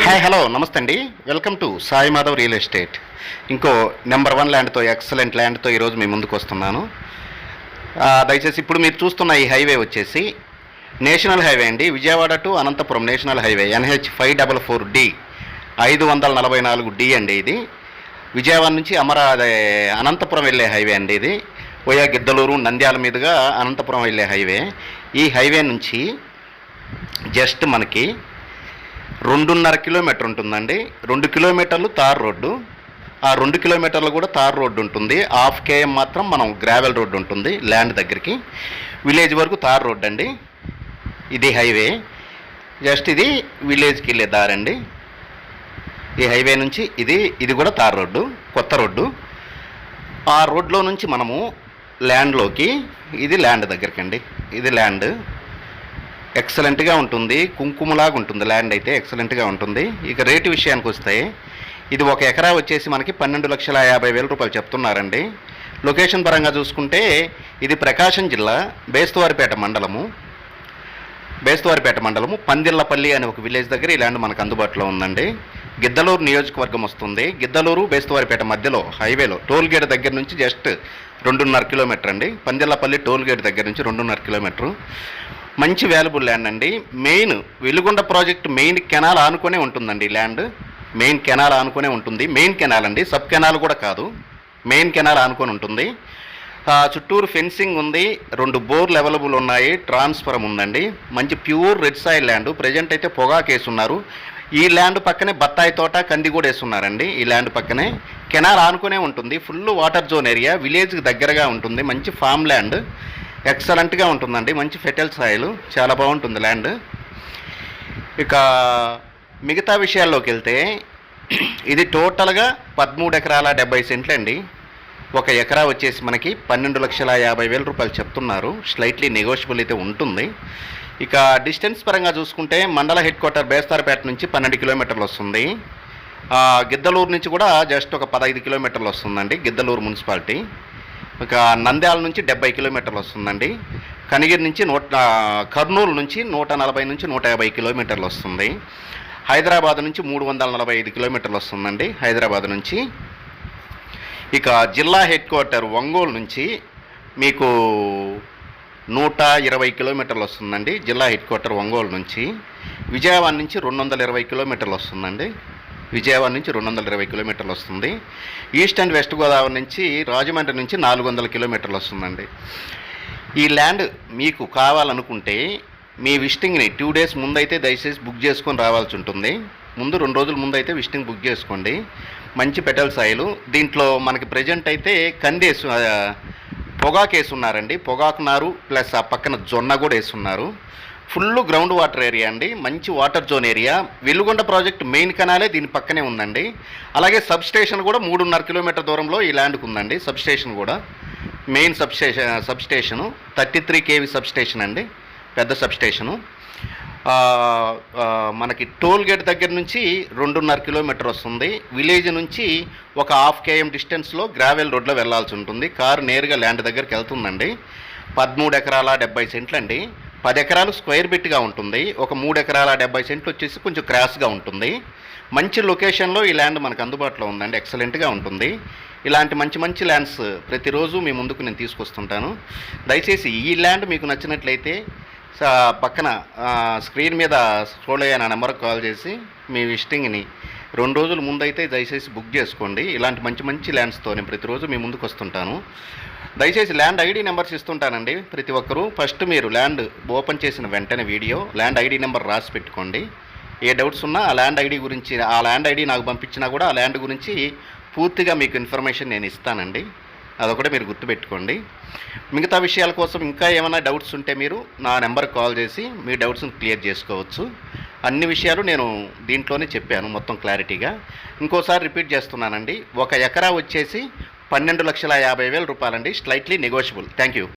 Hi hello నమస్తే అండి. Welcome to Sai Madhav real estate. ఇంకో నెంబర్ 1 ల్యాండ్తో, ఎక్సలెంట్ ల్యాండ్తో ఈరోజు మీ ముందుకు వస్తున్నాను. దయచేసి ఇప్పుడు మీరు చూస్తున్న ఈ హైవే వచ్చేసి నేషనల్ హైవే అండి. Vijayawada to Anantapur national highway NH 544D 544D అండి. ఇది విజయవాడ నుంచి అనంతపురం వెళ్ళే హైవే అండి. ఇది పోయా గిద్దలూరు నంద్యాల మీదుగా అనంతపురం వెళ్ళే హైవే. ఈ హైవే నుంచి జస్ట్ మనకి 2.5 కిలోమీటర్ ఉంటుందండి. 2 కిలోమీటర్లు తార్ రోడ్డు, ఆ 2 కిలోమీటర్లు కూడా తార్ రోడ్డు ఉంటుంది. 1/2 km మాత్రం మనం గ్రావెల్ రోడ్డు ఉంటుంది ల్యాండ్ దగ్గరికి. విలేజ్ వరకు తార్ రోడ్డు అండి. ఇది హైవే. జస్ట్ ఇది విలేజ్కి వెళ్ళే దారండి. ఈ హైవే నుంచి ఇది కూడా తార్ రోడ్డు, కొత్త రోడ్డు. ఆ రోడ్లో నుంచి మనము ల్యాండ్లోకి, ఇది ల్యాండ్ దగ్గరికి అండి. ఇది ల్యాండ్ ఎక్సలెంట్గా ఉంటుంది, కుంకుమలాగా ఉంటుంది ల్యాండ్ అయితే ఎక్సలెంట్గా ఉంటుంది. ఇక రేటు విషయానికి వస్తే ఇది 1 ఎకరా వచ్చేసి మనకి 12,50,000 రూపాయలు చెప్తున్నారండి. లొకేషన్ పరంగా చూసుకుంటే ఇది ప్రకాశం జిల్లా బేస్తవారిపేట మండలము పందిళ్ళపల్లి అనే ఒక విలేజ్ దగ్గర ఈ ల్యాండ్ మనకు అందుబాటులో ఉందండి. గిద్దలూరు నియోజకవర్గం వస్తుంది. గిద్దలూరు బేస్తవారిపేట మధ్యలో హైవేలో టోల్ గేట్ దగ్గర నుంచి జస్ట్ 2.5 కిలోమీటర్ అండి. పందిళ్ళపల్లి టోల్ గేట్ దగ్గర నుంచి 2.5 కిలోమీటరు. మంచి వాల్యుబుల్ ల్యాండ్ అండి. Main Veligonda project main canal ఆనుకునే ఉంటుందండి ల్యాండ్. మెయిన్ కెనాల్ ఆనుకునే ఉంటుంది. మెయిన్ కెనాల్ అండి, సబ్ కెనాల్ కూడా కాదు, మెయిన్ కెనాల్ ఆనుకొని ఉంటుంది. చుట్టూరు ఫెన్సింగ్ ఉంది, 2 బోర్లు అవైలబుల్ ఉన్నాయి, ట్రాన్స్ఫరం ఉందండి. మంచి pure red soil land. Present అయితే పొగాకు వేస్తున్నారు. ఈ ల్యాండ్ పక్కనే బత్తాయి తోట, కంది కూడా వేస్తున్నారండి. ఈ ల్యాండ్ పక్కనే కెనాల్ ఆనుకునే ఉంటుంది. ఫుల్ వాటర్ జోన్ ఏరియా, విలేజ్కి దగ్గరగా ఉంటుంది. మంచి ఫామ్ ల్యాండ్, ఎక్సలెంట్గా ఉంటుందండి. మంచి ఫెర్టైల్ సాయిల్, చాలా బాగుంటుంది ల్యాండ్. ఇక మిగతా విషయాల్లోకి వెళ్తే ఇది టోటల్గా 13 ఎకరాల 70 సెంట్లు అండి. 1 ఎకరా వచ్చేసి మనకి 12,50,000 రూపాయలు చెప్తున్నారు. స్లైట్లీ నెగోషియబుల్ అయితే ఉంటుంది. ఇక డిస్టెన్స్ పరంగా చూసుకుంటే మండల హెడ్ క్వార్టర్ బేస్తారపేట నుంచి 12 కిలోమీటర్లు వస్తుంది. గిద్దలూరు నుంచి కూడా జస్ట్ ఒక 15 కిలోమీటర్లు వస్తుందండి, గిద్దలూరు మున్సిపాలిటీ. ఇక నంద్యాల నుంచి 70 కిలోమీటర్లు వస్తుందండి. కనిగిరి నుంచి కర్నూలు నుంచి 140 నుంచి 150 కిలోమీటర్లు వస్తుంది. హైదరాబాద్ నుంచి 345 కిలోమీటర్లు వస్తుందండి హైదరాబాద్ నుంచి. ఇక జిల్లా హెడ్ క్వార్టర్ ఒంగోలు నుంచి మీకు 120 కిలోమీటర్లు వస్తుందండి. జిల్లా హెడ్ క్వార్టర్ ఒంగోలు నుంచి. విజయవాడ నుంచి 220 కిలోమీటర్లు వస్తుందండి. విజయవాడ నుంచి 220 కిలోమీటర్లు వస్తుంది. ఈస్ట్ అండ్ వెస్ట్ గోదావరి నుంచి రాజమండ్రి నుంచి 400 కిలోమీటర్లు వస్తుందండి. ఈ ల్యాండ్ మీకు కావాలనుకుంటే మీ విజిటింగ్ని 2 డేస్ ముందైతే దయచేసి బుక్ చేసుకొని రావాల్సి ఉంటుంది. ముందు 2 రోజుల ముందు అయితే విజిటింగ్ బుక్ చేసుకోండి. మంచి పెటల్ సాయిలు. దీంట్లో మనకి ప్రజెంట్ అయితే పొగాకు వేస్తున్నారండి. పొగాకు నారు ప్లస్ ఆ పక్కన జొన్న కూడా వేస్తున్నారు. ఫుల్ గ్రౌండ్ వాటర్ ఏరియా అండి, మంచి water zone area. Veligonda project main కెనాలే దీని పక్కనే ఉందండి. అలాగే సబ్ స్టేషన్ కూడా 3.5 కిలోమీటర్ దూరంలో ఈ ల్యాండ్కి ఉందండి. సబ్ స్టేషన్ కూడా main sub station 33 kV sub station అండి, పెద్ద సబ్ స్టేషను. మనకి టోల్ గేట్ దగ్గర నుంచి 2.5 కిలోమీటర్ వస్తుంది. విలేజ్ నుంచి ఒక 1/2 km డిస్టెన్స్లో గ్రావెల్ రోడ్లో వెళ్లాల్సి ఉంటుంది. కారు నేరుగా ల్యాండ్ దగ్గరికి వెళ్తుందండి. 13 ఎకరాల 70 సెంట్లు అండి. 10 ఎకరాలు స్క్వేర్ బిట్గా ఉంటుంది. ఒక 3 ఎకరాల 70 సెంట్లు వచ్చేసి కొంచెం క్రాస్గా ఉంటుంది. మంచి లొకేషన్లో ఈ ల్యాండ్ మనకు అందుబాటులో ఉందండి. ఎక్సలెంట్గా ఉంటుంది. ఇలాంటి మంచి ల్యాండ్స్ ప్రతిరోజు మీ ముందుకు నేను తీసుకొస్తుంటాను. దయచేసి ఈ ల్యాండ్ మీకు నచ్చినట్లయితే పక్కన స్క్రీన్ మీద స్క్రోల్ అయ్యే నా నెంబర్కి కాల్ చేసి మీ విజిటింగ్ని 2 రోజుల ముందైతే దయచేసి బుక్ చేసుకోండి. ఇలాంటి మంచి ల్యాండ్స్తో నేను ప్రతిరోజు మీ ముందుకు వస్తుంటాను. దయచేసి ల్యాండ్ ఐడి నెంబర్స్ ఇస్తుంటానండి ప్రతి ఒక్కరూ. ఫస్ట్ మీరు ల్యాండ్ ఓపెన్ చేసిన వెంటనే ల్యాండ్ ఐడి నెంబర్ రాసి పెట్టుకోండి. ఏ డౌట్స్ ఉన్నా ఆ ల్యాండ్ ఐడి గురించి, ఆ ల్యాండ్ ఐడి నాకు పంపించినా కూడా ఆ ల్యాండ్ గురించి పూర్తిగా మీకు ఇన్ఫర్మేషన్ నేను ఇస్తానండి. అదొకటే మీరు గుర్తుపెట్టుకోండి. మిగతా విషయాల కోసం ఇంకా ఏమైనా డౌట్స్ ఉంటే మీరు నా నెంబర్కి కాల్ చేసి మీ డౌట్స్ని క్లియర్ చేసుకోవచ్చు. అన్ని విషయాలు నేను దీంట్లోనే చెప్పాను మొత్తం క్లారిటీగా. ఇంకోసారి రిపీట్ చేస్తున్నానండి. 1 ఎకరా వచ్చేసి 12,50,000 రూపాయలండి. Slightly negotiable. Thank you.